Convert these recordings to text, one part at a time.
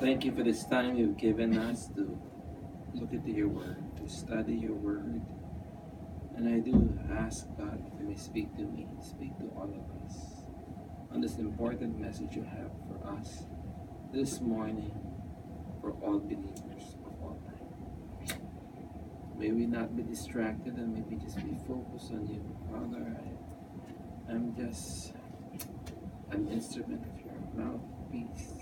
Thank you for this time you've given us to look into your word, to study your word. And I do ask God if you may speak to me, speak to all of us on this important message you have for us this morning for all believers of all time. May we not be distracted and maybe just be focused on you. Father, I'm just an instrument of your mouthpiece,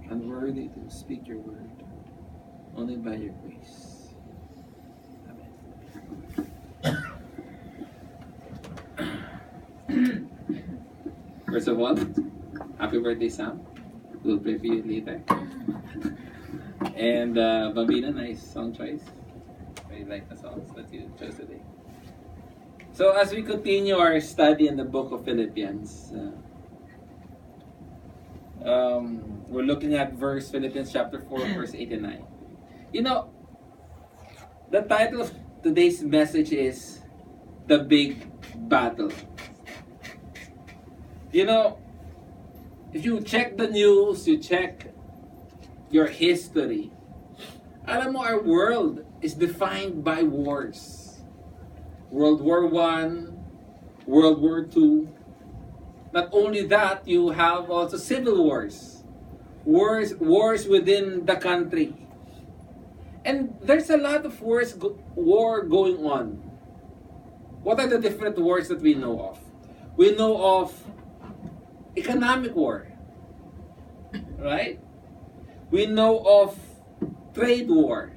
unworthy to speak your word, only by your grace. Amen. First of all, happy birthday, Sam. We'll pray for you later. And Bambina, nice song choice. I like the songs that you chose today. So as we continue our study in the book of Philippians, we're looking at Philippians chapter 4, verse 8 and 9. You know, the title of today's message is The Big Battle. You know, if you check the news, you check your history, alam mo, our world is defined by wars. World War I, World War II. Not only that, you have also civil wars. Wars within the country. And there's a lot of war going on. What are the different wars that we know of? We know of economic war, right? We know of trade war.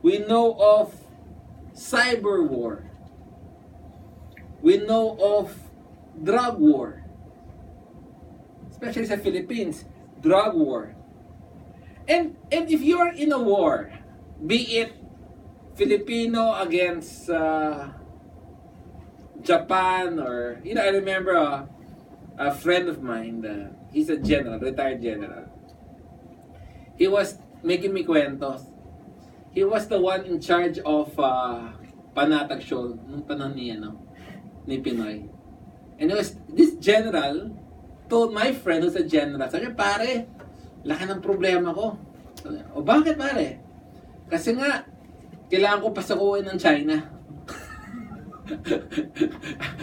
We know of cyber war. We know of drug war. Especially sa Philippines, drug war. And if you're in a war, be it Filipino against Japan, or, you know, I remember a friend of mine, he's a general, retired general. He was making me kwentos. He was the one in charge of Panatag Shoal nung panahon ni Pinoy. And this general told my friend who's a general, sabi, pare, laki ng problema ko. O bakit pare? Kasi nga, kailangan ko pasakuin ng China.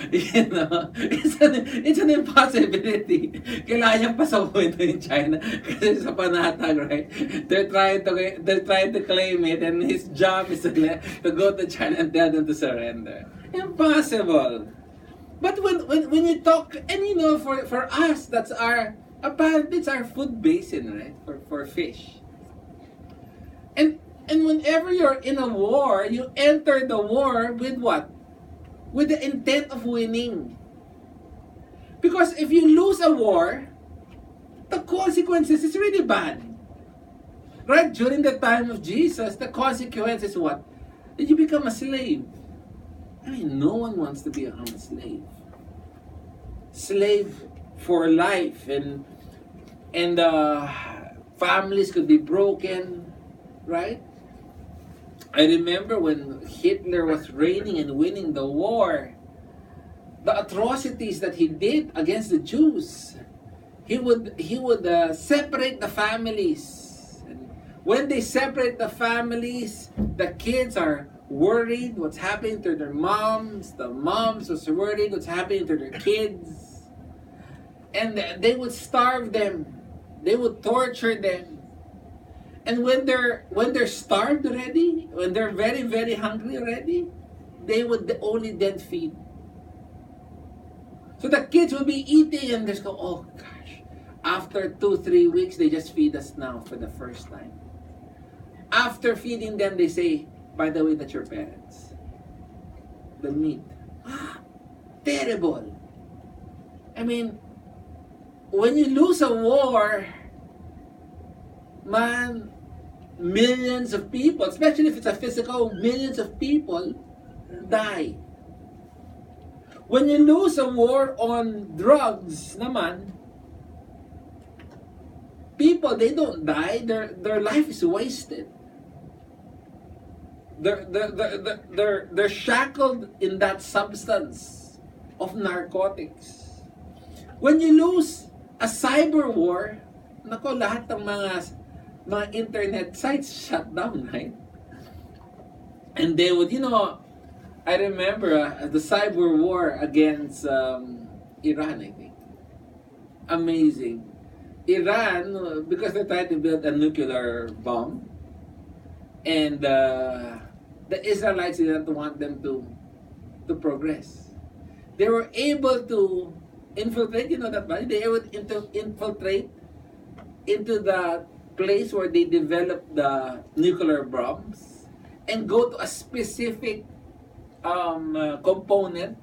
You know, it's an impossibility. Kailangan niyang pasakuin ito in China kasi sa Panatag, right? They're trying to claim it, and his job is to go to China and tell them to surrender. Impossible. But when you talk, and you know, for us, apparently it's our food basin, right? For fish. And whenever you're in a war, you enter the war with what? With the intent of winning. Because if you lose a war, the consequences is really bad. Right? During the time of Jesus, the consequence is what? That you become a slave. I mean, no one wants to become a slave. Slave for life, and families could be broken, right? I remember when Hitler was reigning and winning the war, the atrocities that he did against the Jews. He would separate the families. And when they separate the families, the kids are worried what's happening to their moms. The moms was worried what's happening to their kids. And they would starve them. They would torture them. And when they're starved already, when they're very, very hungry already, they would only then feed. So the kids will be eating and just go, oh gosh. After 2-3 weeks, they just feed us now for the first time. After feeding them, they say, by the way, that's your parents. The meat. Terrible. I mean, when you lose a war, man, millions of people, especially if it's a physical, millions of people die. When you lose a war on drugs naman, people, they don't die, their life is wasted. They're shackled in that substance of narcotics. When you lose a cyber war, nako, lahat ng mga internet sites shut down, right? And they would, I remember the cyber war against Iran, I think. Amazing. Iran, because they tried to build a nuclear bomb, and the Israelites didn't want them to progress. They were able to infiltrate, that body? They were able to infiltrate into the place where they developed the nuclear bombs and go to a specific component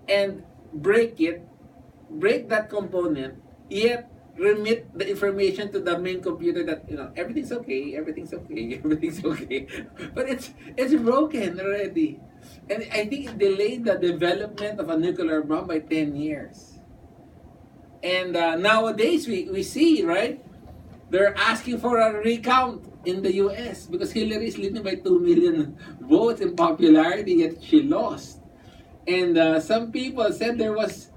and break that component, yet remit the information to the main computer that everything's okay, everything's okay, everything's okay. But it's broken already. And I think it delayed the development of a nuclear bomb by 10 years. And nowadays we see, right? They're asking for a recount in the US because Hillary is leading by 2 million votes in popularity, yet she lost. And some people said there was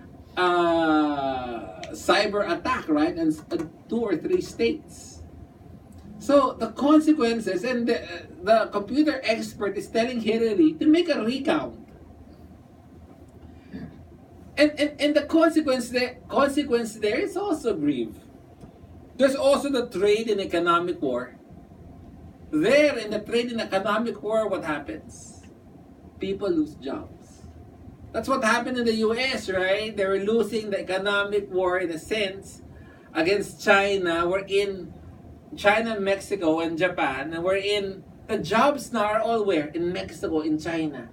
cyber attack, right? And 2 or 3 states. So the consequences, and the computer expert is telling Hillary to make a recount. And the consequence there is also grave. There's also the trade and economic war. There, in the trade and economic war, what happens? People lose jobs. That's what happened in the US, right? They were losing the economic war, in a sense, against China. We're in China, Mexico, and Japan. And we're in, the jobs now are all where? In Mexico, in China.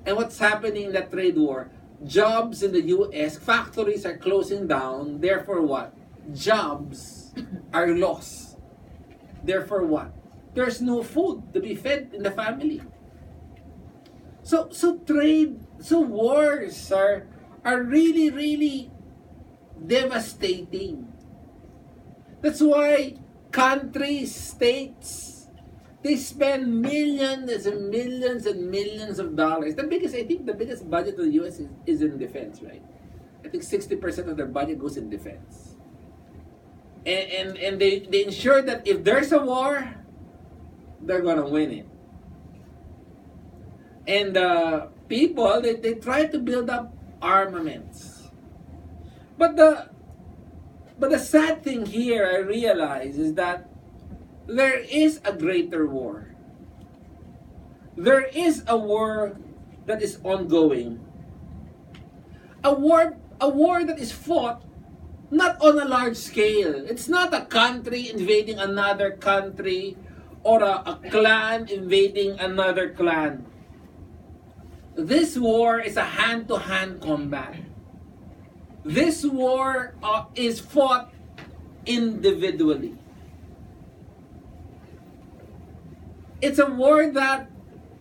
And what's happening in that trade war? Jobs in the US, factories are closing down. Therefore what? Jobs are lost. Therefore what? There's no food to be fed in the family. So wars are really, really devastating. That's why countries, states, they spend millions and millions and millions of dollars. I think the biggest budget of the US is in defense, right? I think 60% of their budget goes in defense. And they ensure that if there's a war, they're gonna win it. And people, they try to build up armaments. But the sad thing here, I realize, is that there is a greater war. There is a war that is ongoing. A war that is fought not on a large scale. It's not a country invading another country or a clan invading another clan. This war is a hand-to-hand combat. This war is fought individually. It's a war that,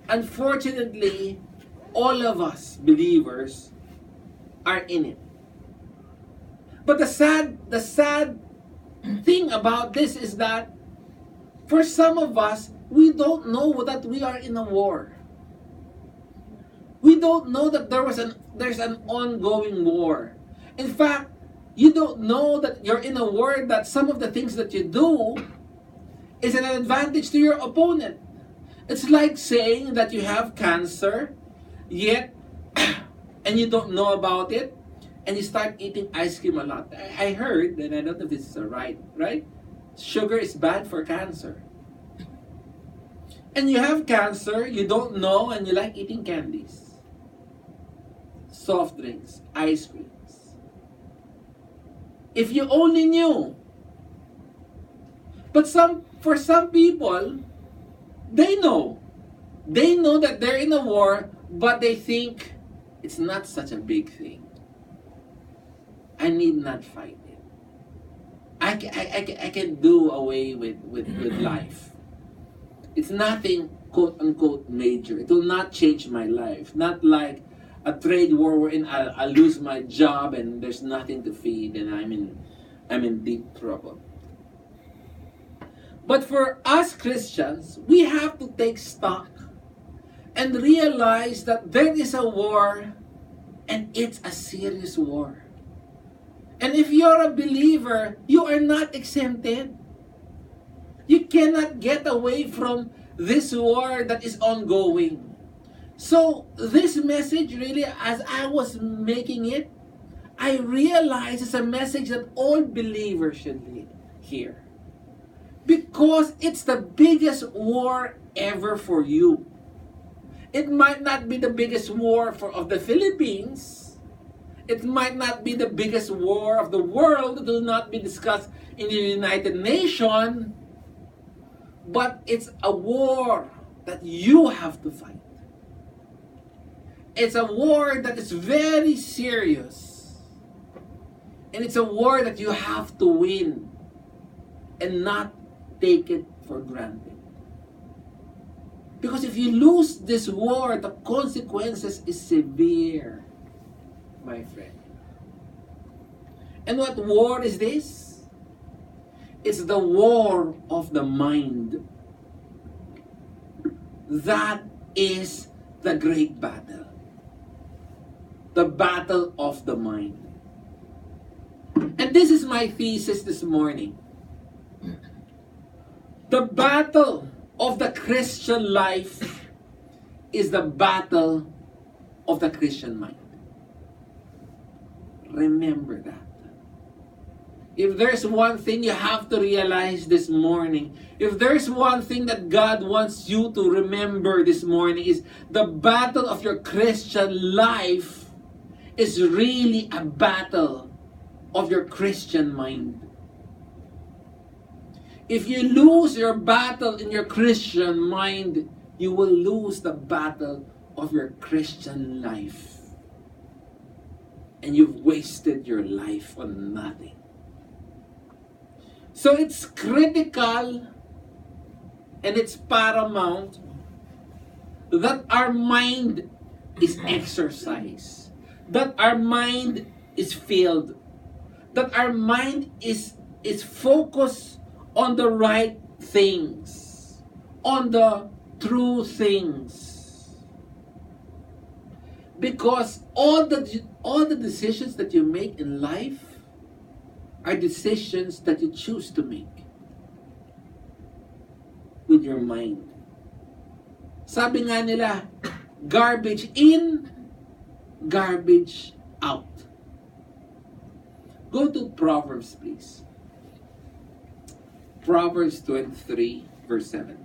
unfortunately, all of us believers are in it. But the sad thing about this is that for some of us, we don't know that we are in a war. We don't know that there's an ongoing war. In fact, you don't know that you're in a war, that some of the things that you do is an advantage to your opponent. It's like saying that you have cancer, yet, and you don't know about it, and you start eating ice cream a lot. I heard, and I don't know if this is right? Sugar is bad for cancer. And you have cancer, you don't know, and you like eating candies, soft drinks, ice creams. If you only knew. But for some people, they know. They know that they're in a war, but they think it's not such a big thing. I need not fight it. I can do away with life. It's nothing, quote unquote, major. It will not change my life. Not like a trade war wherein I'll lose my job and there's nothing to feed and I'm in deep trouble. But for us Christians, we have to take stock and realize that there is a war, and it's a serious war. And if you're a believer, you are not exempted. You cannot get away from this war that is ongoing. So this message really, as I was making it, I realized it's a message that all believers should hear. Because it's the biggest war ever for you. It might not be the biggest war of the Philippines. It might not be the biggest war of the world. It will not be discussed in the United Nations. But it's a war that you have to fight. It's a war that is very serious. And it's a war that you have to win and not take it for granted. Because if you lose this war, the consequences is severe, my friend. And what war is this? It's the war of the mind. That is the great battle. The battle of the mind. And this is my thesis this morning. The battle of the Christian life is the battle of the Christian mind. Remember that. If there's one thing you have to realize this morning, if there's one thing that God wants you to remember this morning, is the battle of your Christian life is really a battle of your Christian mind. If you lose your battle in your Christian mind, you will lose the battle of your Christian life. And you've wasted your life on nothing. So it's critical and it's paramount that our mind is exercised, that our mind is filled, that our mind is focused on the right things, on the true things. Because all the decisions that you make in life are decisions that you choose to make with your mind. Sabi nga nila, garbage in, garbage out. Go to Proverbs, please. Proverbs 23, verse 7.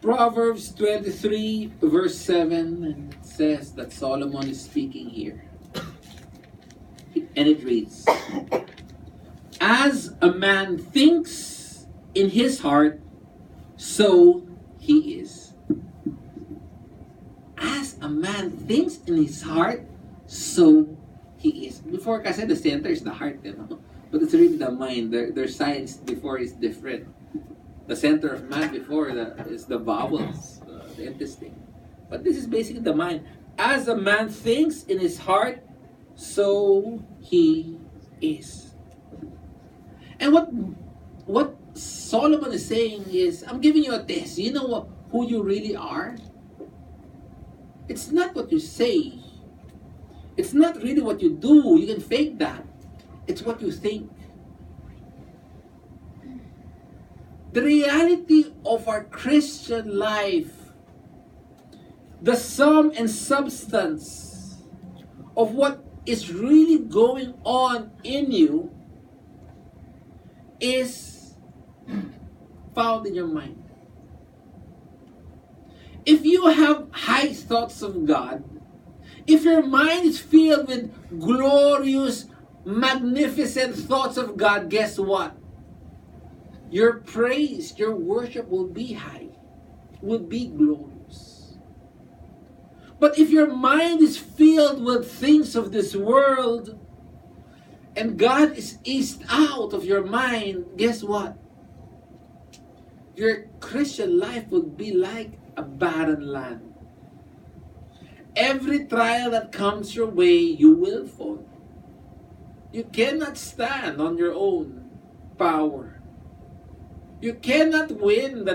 Proverbs 23, verse 7, and it says that Solomon is speaking here. And it reads, as a man thinks in his heart, so he is. As a man thinks in his heart, so he is. Before kasi the center is the heart, you know? But it's really the mind. Their science before is different. The center of man before is the bowels, the intestine. But this is basically the mind. As a man thinks in his heart, so he is. And what Solomon is saying is, I'm giving you a test. You know who you really are? It's not what you say. It's not really what you do. You can fake that. It's what you think. The reality of our Christian life, the sum and substance of what is really going on in you is found in your mind. If you have high thoughts of God, if your mind is filled with glorious, magnificent thoughts of God, guess what? Your praise, your worship will be high, will be glorious. But if your mind is filled with things of this world, and God is eased out of your mind, guess what? Your Christian life would be like a barren land. Every trial that comes your way, you will fall. You cannot stand on your own power. You cannot win the